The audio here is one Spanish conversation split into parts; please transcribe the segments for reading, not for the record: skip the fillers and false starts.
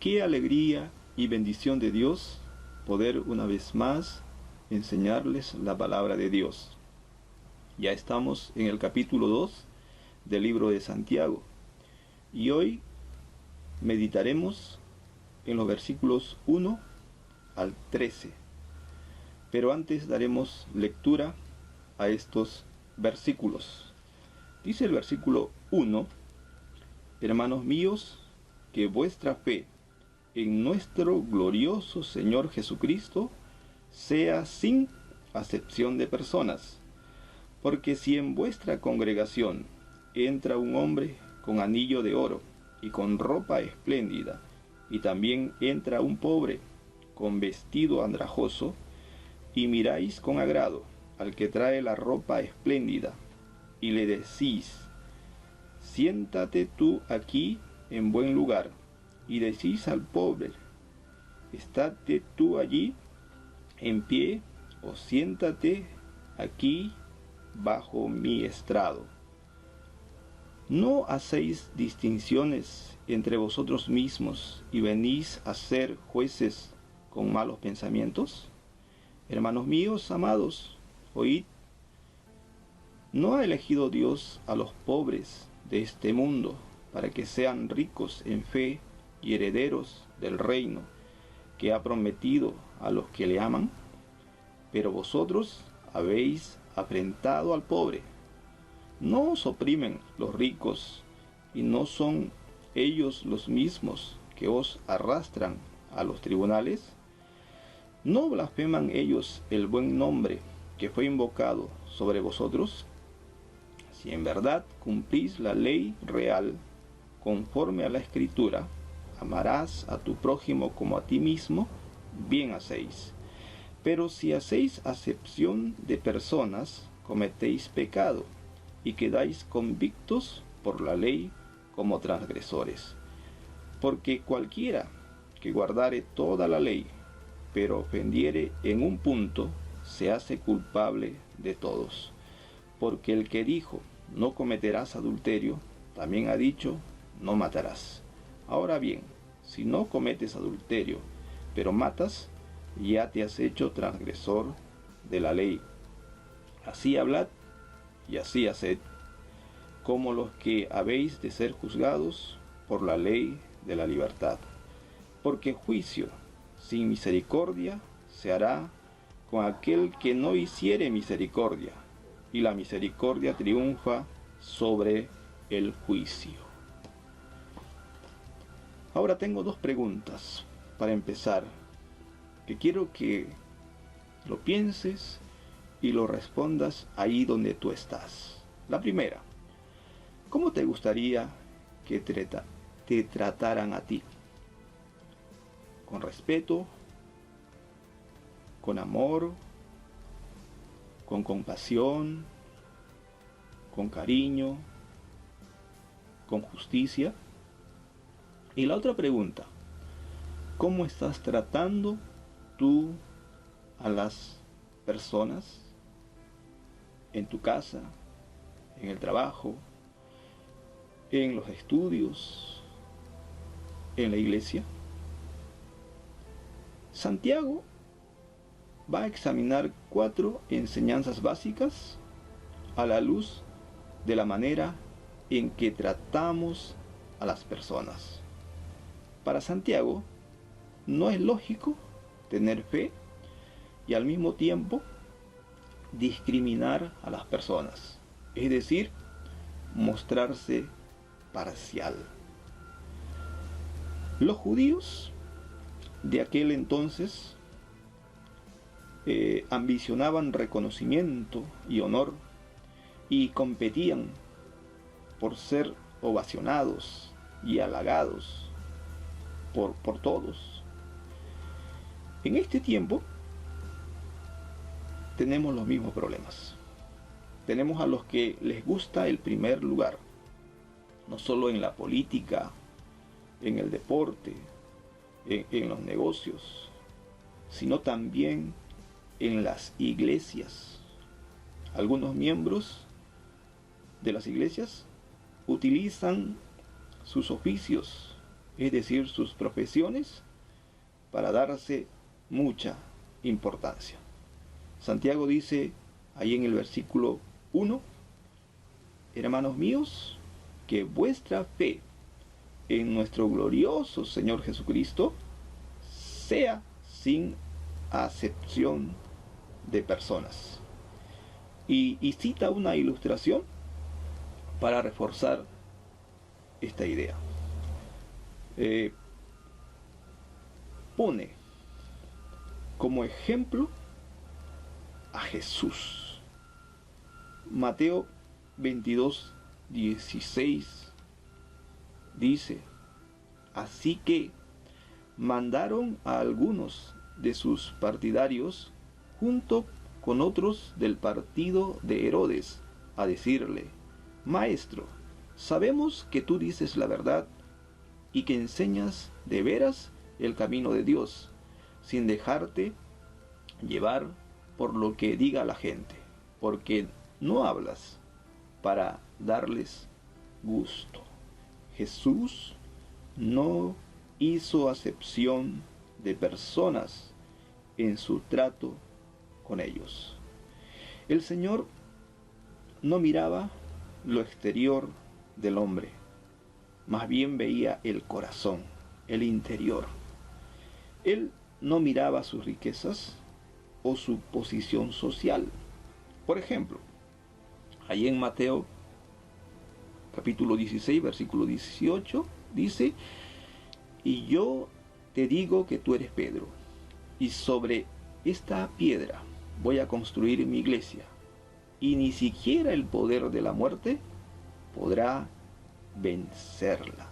Qué alegría y bendición de Dios poder una vez más enseñarles la palabra de Dios. Ya estamos en el capítulo 2 del libro de Santiago y hoy meditaremos en los versículos 1 al 13. Pero antes daremos lectura a estos versículos. Dice el versículo 1: Hermanos míos, que vuestra fe en nuestro glorioso Señor Jesucristo sea sin acepción de personas. Porque si en vuestra congregación entra un hombre con anillo de oro y con ropa espléndida, y también entra un pobre con vestido andrajoso, y miráis con agrado al que trae la ropa espléndida, y le decís: siéntate tú aquí en buen lugar, y decís al pobre: estate tú allí en pie, o siéntate aquí bajo mi estrado. ¿No hacéis distinciones entre vosotros mismos y venís a ser jueces con malos pensamientos? Hermanos míos amados, oíd. ¿No ha elegido Dios a los pobres de este mundo para que sean ricos en fe y herederos del reino que ha prometido a los que le aman? Pero vosotros habéis afrentado al pobre. ¿No os oprimen los ricos y no son ellos los mismos que os arrastran a los tribunales? ¿No blasfeman ellos el buen nombre que fue invocado sobre vosotros? Si en verdad cumplís la ley real conforme a la Escritura, amarás a tu prójimo como a ti mismo, bien hacéis. Pero si hacéis acepción de personas, cometéis pecado y quedáis convictos por la ley como transgresores. Porque cualquiera que guardare toda la ley, pero ofendiere en un punto, se hace culpable de todos. Porque el que dijo: no cometerás adulterio, también ha dicho: no matarás. Ahora bien, si no cometes adulterio, pero matas, ya te has hecho transgresor de la ley. Así hablad y así haced, como los que habéis de ser juzgados por la ley de la libertad. Porque juicio sin misericordia se hará con aquel que no hiciere misericordia, y la misericordia triunfa sobre el juicio. Ahora tengo dos preguntas para empezar, que quiero que lo pienses y lo respondas ahí donde tú estás. La primera: ¿cómo te gustaría que te trataran a ti? ¿Con respeto? ¿Con amor? ¿Con compasión? ¿Con cariño? ¿Con justicia? Y la otra pregunta: ¿cómo estás tratando tú a las personas en tu casa, en el trabajo, en los estudios, en la iglesia? Santiago va a examinar 4 enseñanzas básicas a la luz de la manera en que tratamos a las personas. Para Santiago, no es lógico tener fe y al mismo tiempo discriminar a las personas, es decir, mostrarse parcial. Los judíos de aquel entonces ambicionaban reconocimiento y honor y competían por ser ovacionados y halagados por todos. En este tiempo tenemos los mismos problemas. Tenemos a los que les gusta el primer lugar, no solo en la política, en el deporte, en los negocios, sino también en las iglesias. Algunos miembros de las iglesias utilizan sus oficios es decir, sus profesiones, para darse mucha importancia. Santiago dice ahí en el versículo 1, hermanos míos, que vuestra fe en nuestro glorioso Señor Jesucristo sea sin acepción de personas. Y cita una ilustración para reforzar esta idea. Pone como ejemplo a Jesús. Mateo 22:16 dice: así que mandaron a algunos de sus partidarios junto con otros del partido de Herodes a decirle: Maestro, sabemos que tú dices la verdad y que enseñas de veras el camino de Dios, sin dejarte llevar por lo que diga la gente, porque no hablas para darles gusto. Jesús no hizo acepción de personas en su trato con ellos. El Señor no miraba lo exterior del hombre, más bien veía el corazón, el interior. Él no miraba sus riquezas o su posición social. Por ejemplo, allí en Mateo capítulo 16, versículo 18, dice: y yo te digo que tú eres Pedro, y sobre esta piedra voy a construir mi iglesia, y ni siquiera el poder de la muerte podrá vencerla.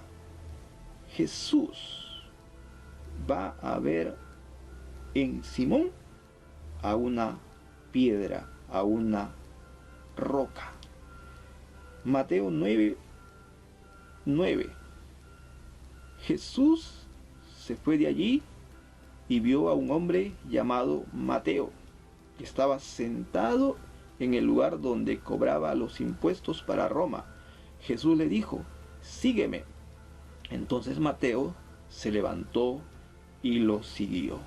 Jesús va a ver en Simón a una piedra, a una roca. Mateo 9:9. Jesús se fue de allí y vio a un hombre llamado Mateo, que estaba sentado en el lugar donde cobraba los impuestos para Roma. Jesús le dijo: sígueme. Entonces Mateo se levantó y lo siguió.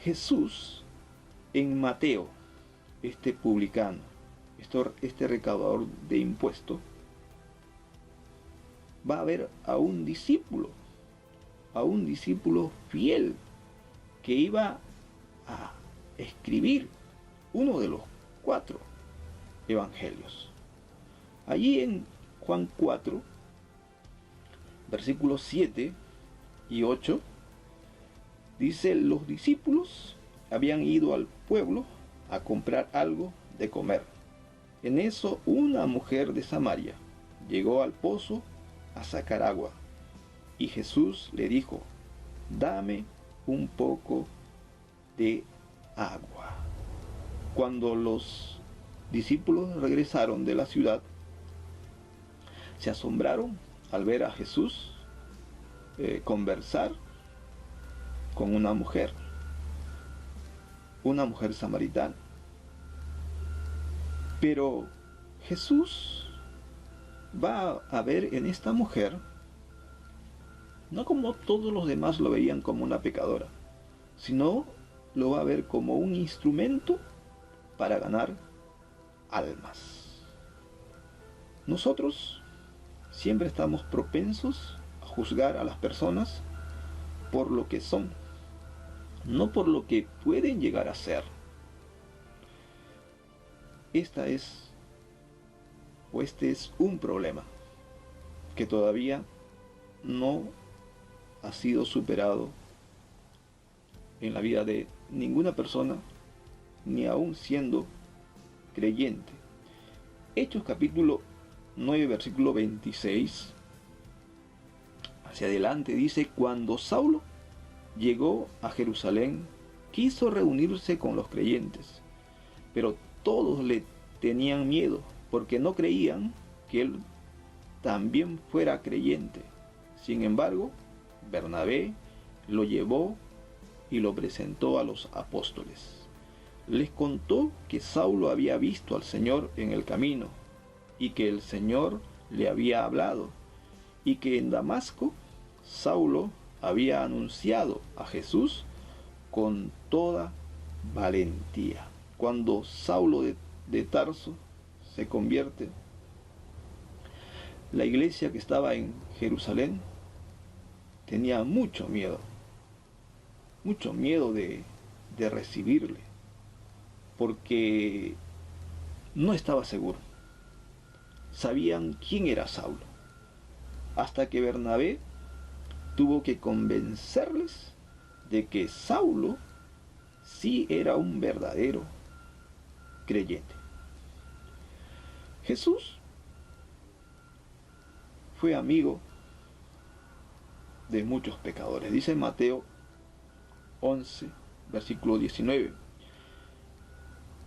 Jesús en Mateo, este publicano, este recaudador de impuestos, va a ver a un discípulo fiel que iba a escribir uno de los 4 evangelios. Allí en Juan 4, versículos 7 y 8, dice: los discípulos habían ido al pueblo a comprar algo de comer. En eso una mujer de Samaria llegó al pozo a sacar agua, y Jesús le dijo: dame un poco de agua. Cuando los discípulos regresaron de la ciudad, se asombraron al ver a Jesús conversar con una mujer samaritana. Pero Jesús va a ver en esta mujer, no como todos los demás lo veían, como una pecadora, sino lo va a ver como un instrumento para ganar almas. Nosotros siempre estamos propensos a juzgar a las personas por lo que son, no por lo que pueden llegar a ser. Este es un problema que todavía no ha sido superado en la vida de ninguna persona, ni aún siendo creyente. Hechos capítulo 9, versículo 26 hacia adelante dice: cuando Saulo llegó a Jerusalén, quiso reunirse con los creyentes, pero todos le tenían miedo, porque no creían que él también fuera creyente. Sin embargo, Bernabé lo llevó y lo presentó a los apóstoles. Les contó que Saulo había visto al Señor en el camino y que el Señor le había hablado, y que en Damasco Saulo había anunciado a Jesús con toda valentía. Cuando Saulo de Tarso se convierte, la iglesia que estaba en Jerusalén tenía mucho miedo de recibirle, porque no estaba seguro. Sabían quién era Saulo, hasta que Bernabé tuvo que convencerles de que Saulo sí era un verdadero creyente. Jesús fue amigo de muchos pecadores. Dice Mateo 11, versículo 19.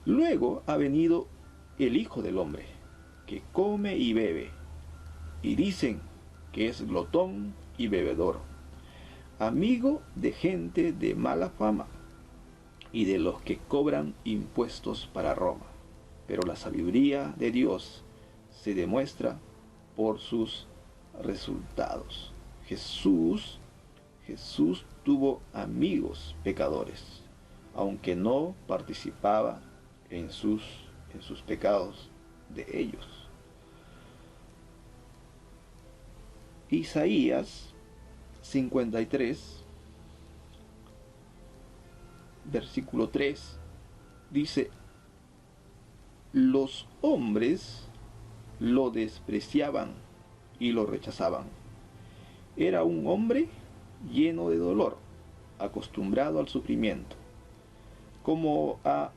Luego ha venido el Hijo del Hombre, que come y bebe, y dicen que es glotón y bebedor, amigo de gente de mala fama y de los que cobran impuestos para Roma. Pero la sabiduría de Dios se demuestra por sus resultados. Jesús tuvo amigos pecadores, aunque no participaba en sus pecados de ellos. Isaías 53, versículo 3, dice: los hombres lo despreciaban y lo rechazaban. Era un hombre lleno de dolor, acostumbrado al sufrimiento, como a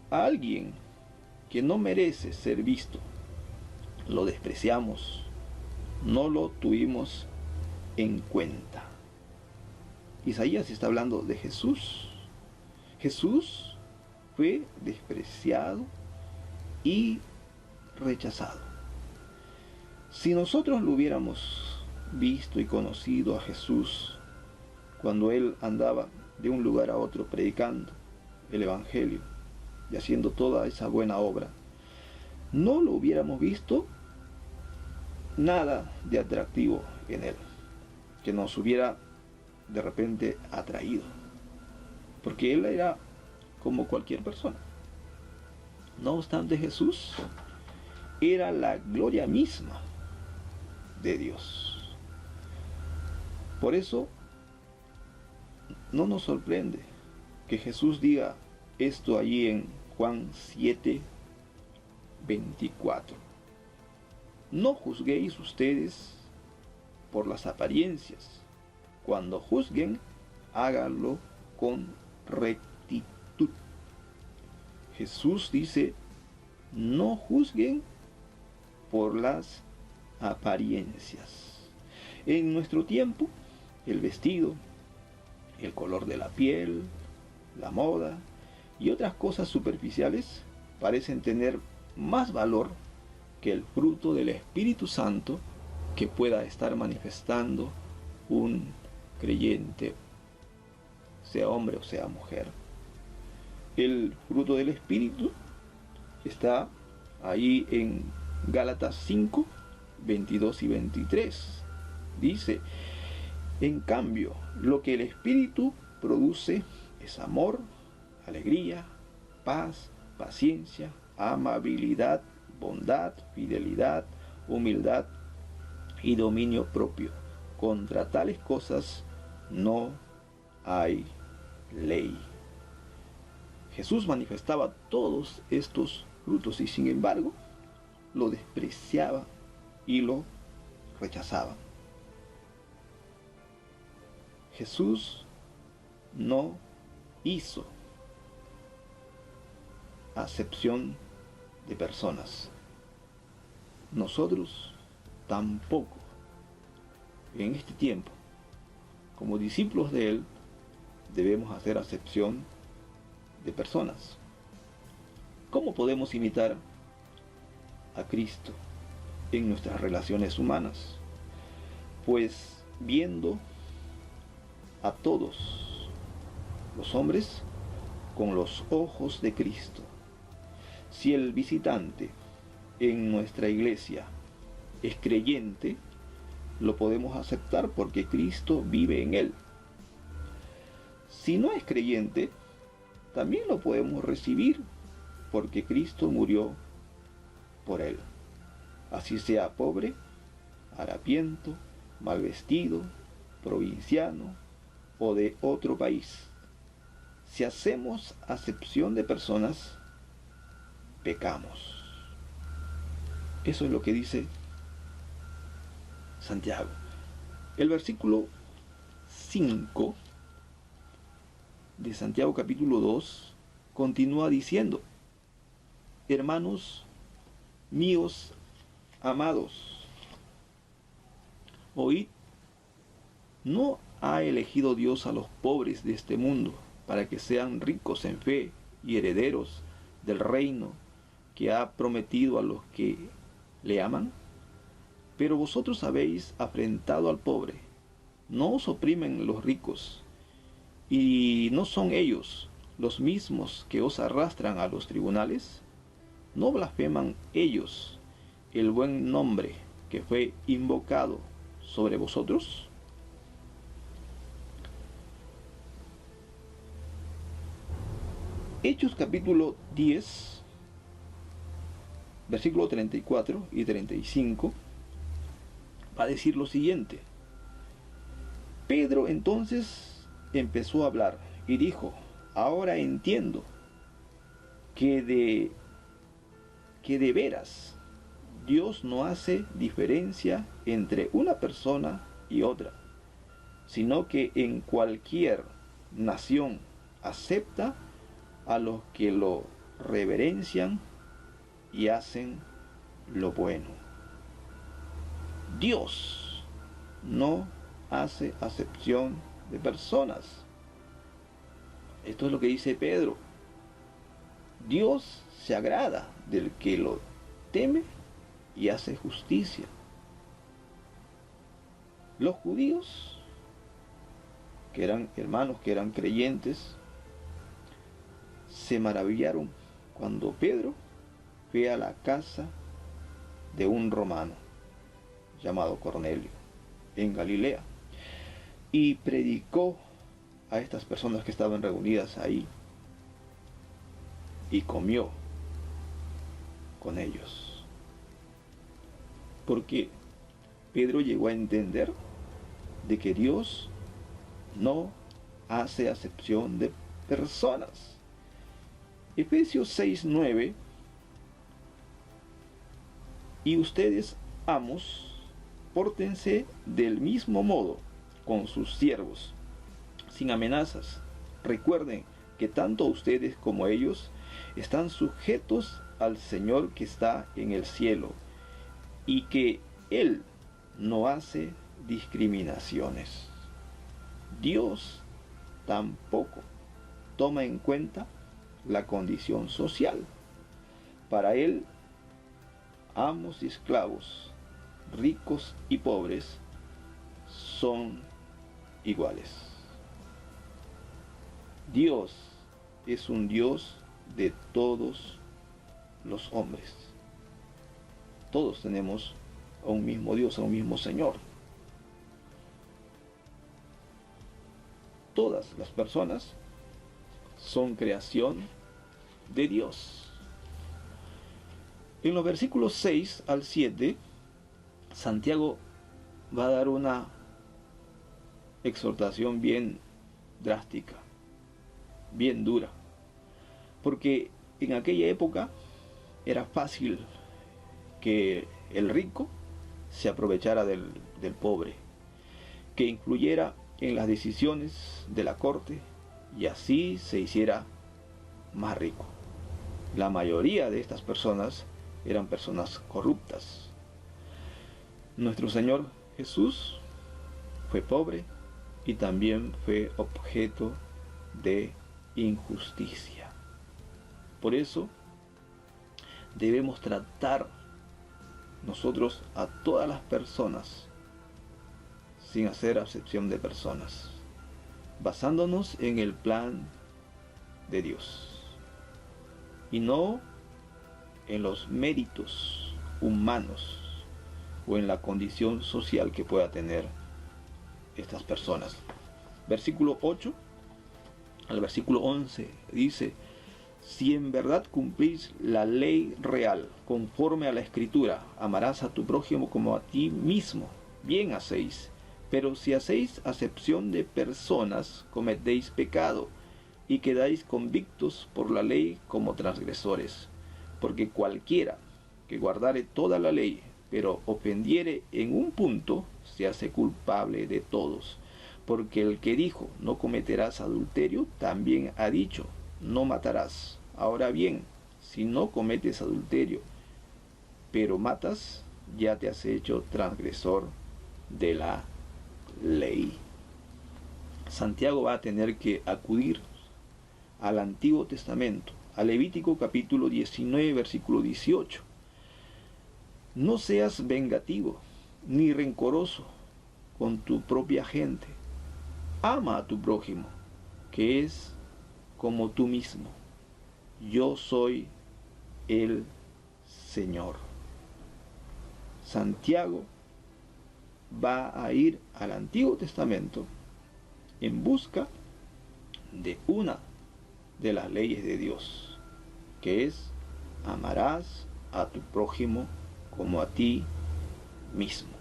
alguien que no merece ser visto. Lo despreciamos, no lo tuvimos en cuenta. Isaías está hablando de Jesús. Jesús fue despreciado y rechazado. Si nosotros lo hubiéramos visto y conocido a Jesús cuando Él andaba de un lugar a otro predicando el Evangelio y haciendo toda esa buena obra, no lo hubiéramos visto nada de atractivo en Él, que nos hubiera de repente atraído, porque Él era como cualquier persona. No obstante, Jesús era la gloria misma de Dios. Por eso no nos sorprende que Jesús diga esto allí en Juan 7, 24. No juzguéis ustedes por las apariencias. Cuando juzguen, háganlo con rectitud. Jesús dice: no juzguen por las apariencias. En nuestro tiempo, el vestido, el color de la piel, la moda y otras cosas superficiales parecen tener más valor que el fruto del Espíritu Santo que pueda estar manifestando un creyente, sea hombre o sea mujer. El fruto del Espíritu está ahí en Gálatas 5, 22 y 23. Dice: en cambio, lo que el Espíritu produce es amor, alegría, paz, paciencia, amabilidad, bondad, fidelidad, humildad y dominio propio. Contra tales cosas no hay ley. Jesús manifestaba todos estos frutos y sin embargo lo despreciaba y lo rechazaba. Jesús no hizo acepción de personas. Nosotros tampoco, en este tiempo, como discípulos de Él, debemos hacer acepción de personas. ¿Cómo podemos imitar a Cristo en nuestras relaciones humanas? Pues viendo a todos los hombres con los ojos de Cristo. Si el visitante en nuestra iglesia es creyente, lo podemos aceptar porque Cristo vive en él. Si no es creyente, también lo podemos recibir porque Cristo murió por él. Así sea pobre, harapiento, mal vestido, provinciano o de otro país. Si hacemos acepción de personas, pecamos. Eso es lo que dice Santiago. El versículo 5 de Santiago capítulo 2 continúa diciendo: hermanos míos amados, oíd, ¿no ha elegido Dios a los pobres de este mundo para que sean ricos en fe y herederos del reino que ha prometido a los que le aman? Pero vosotros habéis afrentado al pobre. ¿No os oprimen los ricos? ¿Y no son ellos los mismos que os arrastran a los tribunales? ¿No blasfeman ellos el buen nombre que fue invocado sobre vosotros? Hechos capítulo 10, versículo 34 y 35, va a decir lo siguiente: Pedro entonces empezó a hablar y dijo: ahora entiendo que de veras Dios no hace diferencia entre una persona y otra, sino que en cualquier nación acepta a los que lo reverencian y hacen lo bueno. Dios no hace acepción de personas. Esto es lo que dice Pedro. Dios se agrada del que lo teme y hace justicia. Los judíos, que eran hermanos, que eran creyentes, se maravillaron cuando Pedro fue a la casa de un romano llamado Cornelio en Galilea y predicó a estas personas que estaban reunidas ahí y comió con ellos, porque Pedro llegó a entender de que Dios no hace acepción de personas. Efesios 6:9: y ustedes, amos, pórtense del mismo modo con sus siervos, sin amenazas. Recuerden que tanto ustedes como ellos están sujetos al Señor que está en el cielo, y que Él no hace discriminaciones. Dios tampoco toma en cuenta la condición social. Para Él, amos y esclavos, ricos y pobres, son iguales. Dios es un Dios de todos los hombres. Todos tenemos a un mismo Dios, a un mismo Señor. Todas las personas son creación de Dios. En los versículos 6 al 7, Santiago va a dar una exhortación bien drástica, bien dura, porque en aquella época era fácil que el rico se aprovechara del pobre, que influyera en las decisiones de la corte y así se hiciera más rico. La mayoría de estas personas eran personas corruptas. Nuestro Señor Jesús fue pobre y también fue objeto de injusticia. Por eso debemos tratar nosotros a todas las personas sin hacer acepción de personas, basándonos en el plan de Dios y no en los méritos humanos o en la condición social que pueda tener estas personas. Versículo 8 al versículo 11 dice: si en verdad cumplís la ley real conforme a la Escritura, amarás a tu prójimo como a ti mismo, bien hacéis. Pero si hacéis acepción de personas, cometéis pecado y quedáis convictos por la ley como transgresores. Porque cualquiera que guardare toda la ley, pero ofendiere en un punto, se hace culpable de todos. Porque el que dijo, no cometerás adulterio, también ha dicho, no matarás. Ahora bien, si no cometes adulterio, pero matas, ya te has hecho transgresor de la ley. Santiago va a tener que acudir al Antiguo Testamento, a Levítico capítulo 19, versículo 18. No seas vengativo, ni rencoroso con tu propia gente. Ama a tu prójimo, que es como tú mismo. Yo soy el Señor. Santiago va a ir al Antiguo Testamento en busca de una de las leyes de Dios, que es: amarás a tu prójimo como a ti mismo.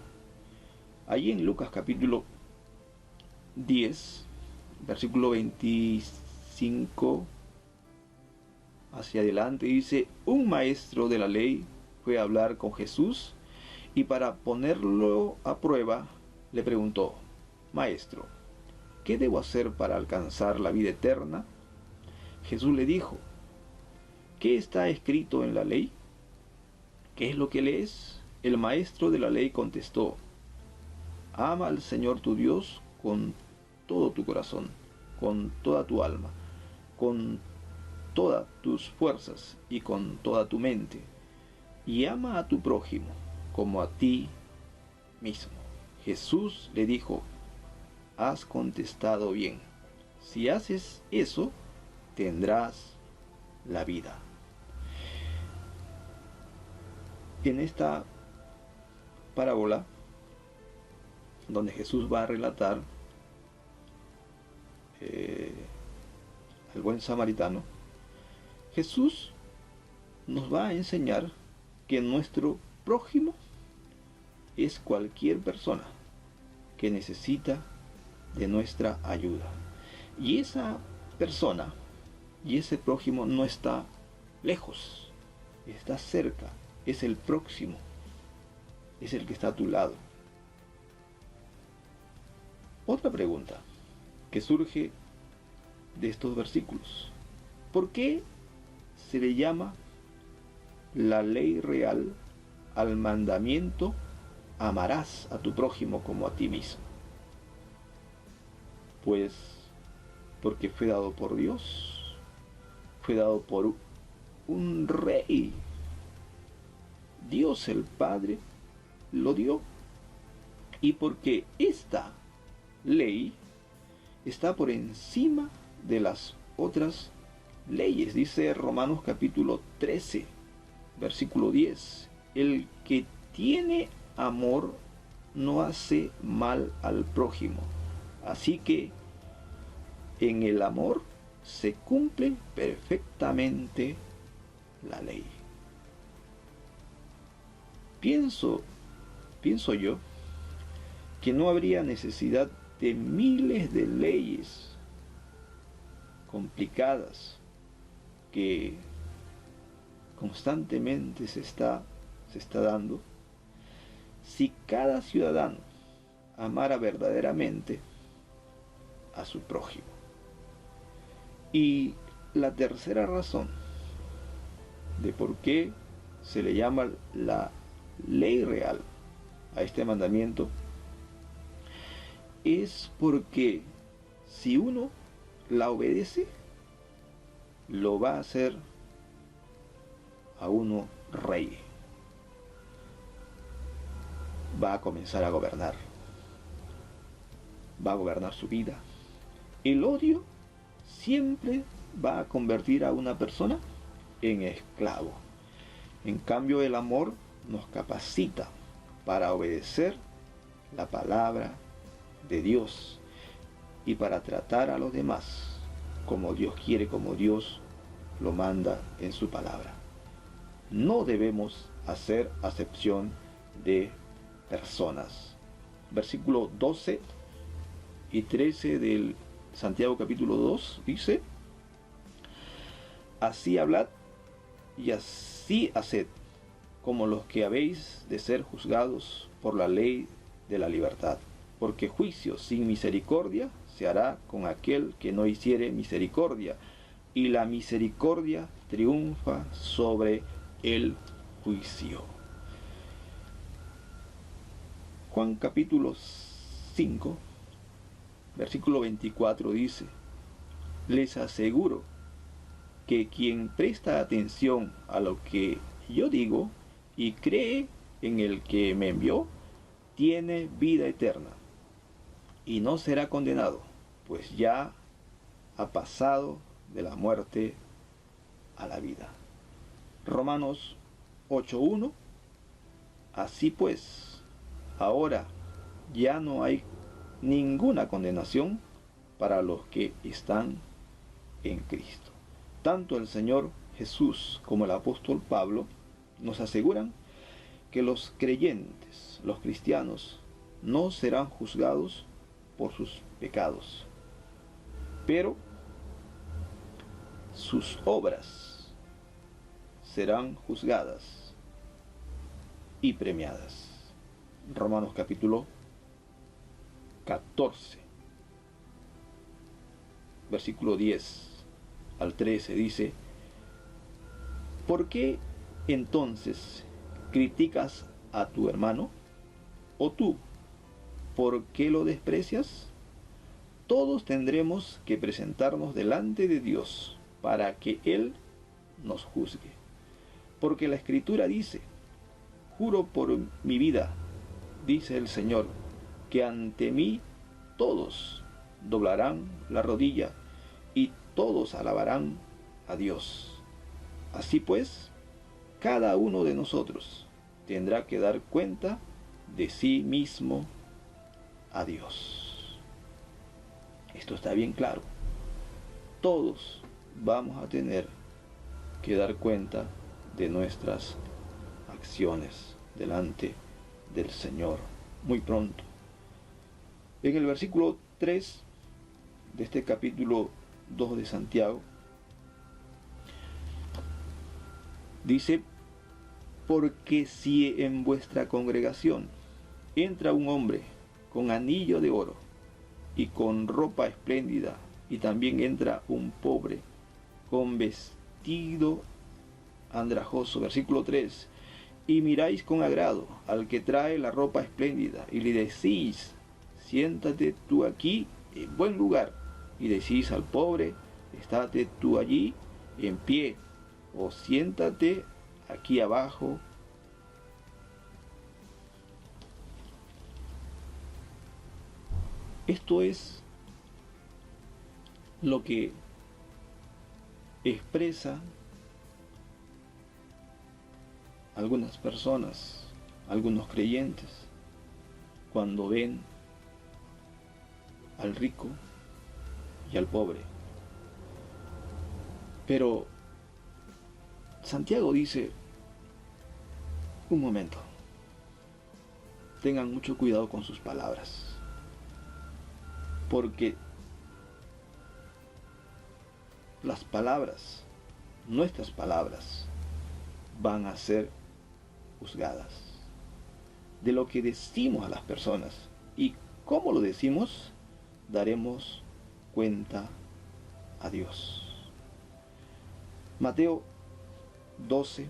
Allí en Lucas capítulo 10, versículo 25 hacia adelante, dice: un maestro de la ley fue a hablar con Jesús y para ponerlo a prueba le preguntó: Maestro, ¿qué debo hacer para alcanzar la vida eterna? Jesús le dijo: ¿qué está escrito en la ley? ¿Qué es lo que lees? El maestro de la ley contestó: ama al Señor tu Dios con todo tu corazón, con toda tu alma, con todas tus fuerzas y con toda tu mente, y ama a tu prójimo como a ti mismo. Jesús le dijo: has contestado bien. Si haces eso, tendrás la vida. En esta parábola, donde Jesús va a relatar al buen samaritano, Jesús nos va a enseñar que nuestro prójimo es cualquier persona que necesita de nuestra ayuda. Y esa persona y ese prójimo no está lejos, está cerca, es el próximo, es el que está a tu lado. Otra pregunta que surge de estos versículos: ¿por qué se le llama la ley real al mandamiento amarás a tu prójimo como a ti mismo? Pues porque fue dado por Dios, fue dado por un rey. Dios el Padre lo dio, y porque esta ley está por encima de las otras leyes. Dice Romanos capítulo 13, versículo 10: el que tiene amor no hace mal al prójimo. Así que en el amor se cumple perfectamente la ley. Pienso yo que no habría necesidad de miles de leyes complicadas que constantemente se está dando, si cada ciudadano amara verdaderamente a su prójimo. Y la tercera razón de por qué se le llama la ley real a este mandamiento es porque si uno la obedece, lo va a hacer a uno rey. Va a comenzar a gobernar. Va a gobernar su vida. El odio siempre va a convertir a una persona en esclavo. En cambio, el amor nos capacita para obedecer la palabra de Dios y para tratar a los demás como Dios quiere, como Dios lo manda en su palabra. No debemos hacer acepción de personas. Versículo 12 y 13 del Santiago capítulo 2 dice: así hablad y así haced, como los que habéis de ser juzgados por la ley de la libertad, porque juicio sin misericordia se hará con aquel que no hiciere misericordia, y la misericordia triunfa sobre el juicio. Juan capítulo 5, versículo 24 dice: les aseguro que quien presta atención a lo que yo digo y cree en el que me envió, tiene vida eterna y no será condenado, pues ya ha pasado de la muerte a la vida. Romanos 8:1. Así pues, ahora ya no hay ninguna condenación para los que están en Cristo. Tanto el Señor Jesús como el apóstol Pablo nos aseguran que los creyentes, los cristianos, no serán juzgados por sus pecados, pero sus obras serán juzgadas y premiadas. Romanos capítulo 14, versículo 10 al 13 dice: ¿por qué entonces criticas a tu hermano? ¿O tú, por qué lo desprecias? Todos tendremos que presentarnos delante de Dios para que Él nos juzgue. Porque la Escritura dice: juro por mi vida, dice el Señor, que ante mí todos doblarán la rodilla y todos alabarán a Dios. Así pues, cada uno de nosotros tendrá que dar cuenta de sí mismo a Dios. Esto está bien claro. Todos vamos a tener que dar cuenta de nuestras acciones delante del Señor muy pronto. En el versículo 3 de este capítulo 2 de Santiago dice: porque si en vuestra congregación entra un hombre con anillo de oro y con ropa espléndida, y también entra un pobre con vestido andrajoso, versículo 3, y miráis con agrado al que trae la ropa espléndida, y le decís: siéntate tú aquí en buen lugar, y decís al pobre: estate tú allí en pie, o siéntate aquí abajo. Esto es lo que expresa algunas personas, algunos creyentes, cuando ven al rico y al pobre. Pero Santiago dice: un momento, tengan mucho cuidado con sus palabras, porque las palabras, nuestras palabras, van a ser juzgadas. De lo que decimos a las personas y cómo lo decimos, daremos cuenta a Dios. Mateo 12,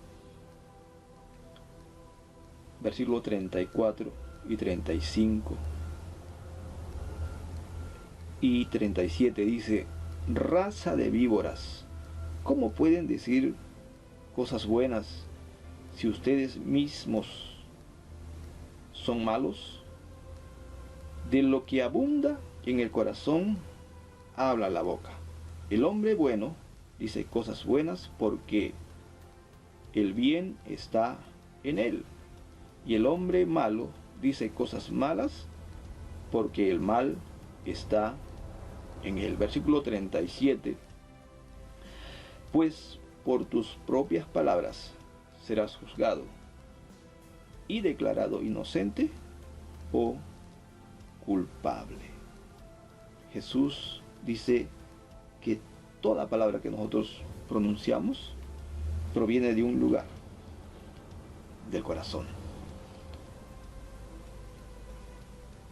versículo 34 y 35 y 37 dice: raza de víboras, ¿cómo pueden decir cosas buenas si ustedes mismos son malos? De lo que abunda en el corazón habla la boca. El hombre bueno dice cosas buenas porque el bien está en él. Y el hombre malo dice cosas malas porque el mal está en él. Versículo 37. Pues por tus propias palabras serás juzgado y declarado inocente o culpable. Jesús dice que toda palabra que nosotros pronunciamos proviene de un lugar, del corazón.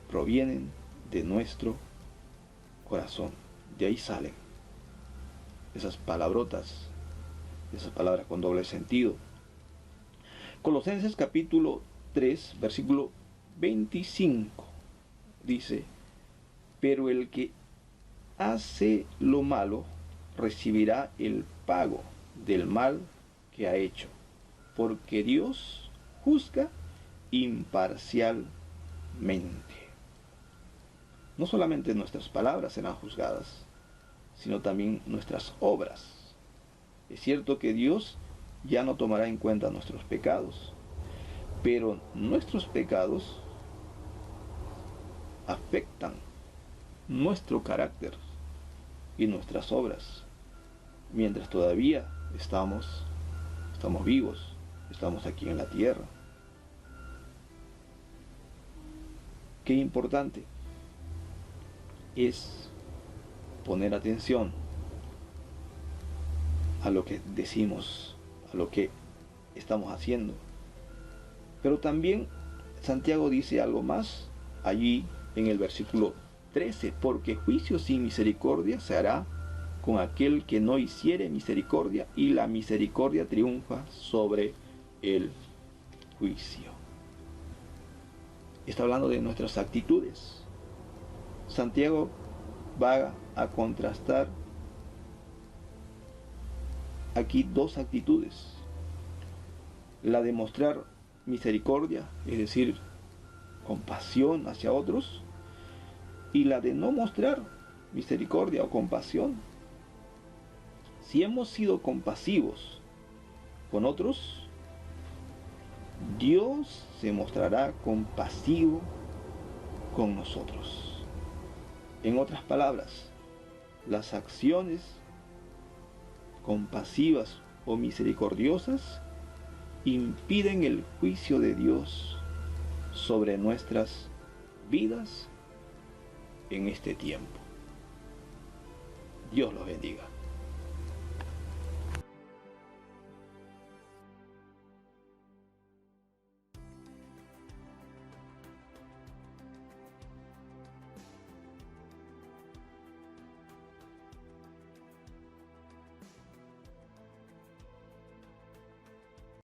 Provienen de nuestro corazón. De ahí salen esas palabrotas, esas palabras con doble sentido. Colosenses capítulo 3, versículo 25 dice: pero el que hace lo malo recibirá el pago del mal que ha hecho, porque Dios juzga imparcialmente. No solamente nuestras palabras serán juzgadas, sino también nuestras obras. Es cierto que Dios ya no tomará en cuenta nuestros pecados, pero nuestros pecados afectan nuestro carácter y nuestras obras mientras todavía estamos vivos, estamos aquí en la tierra. Qué importante es poner atención a lo que decimos, a lo que estamos haciendo. Pero también Santiago dice algo más allí en el versículo 13, porque juicio sin misericordia se hará con aquel que no hiciere misericordia, y la misericordia triunfa sobre el juicio. Está hablando de nuestras actitudes. Santiago va a contrastar aquí dos actitudes: la de mostrar misericordia, es decir, compasión hacia otros, y la de no mostrar misericordia o compasión. Si hemos sido compasivos con otros, Dios se mostrará compasivo con nosotros. En otras palabras, las acciones compasivas o misericordiosas impiden el juicio de Dios sobre nuestras vidas en este tiempo. Dios los bendiga.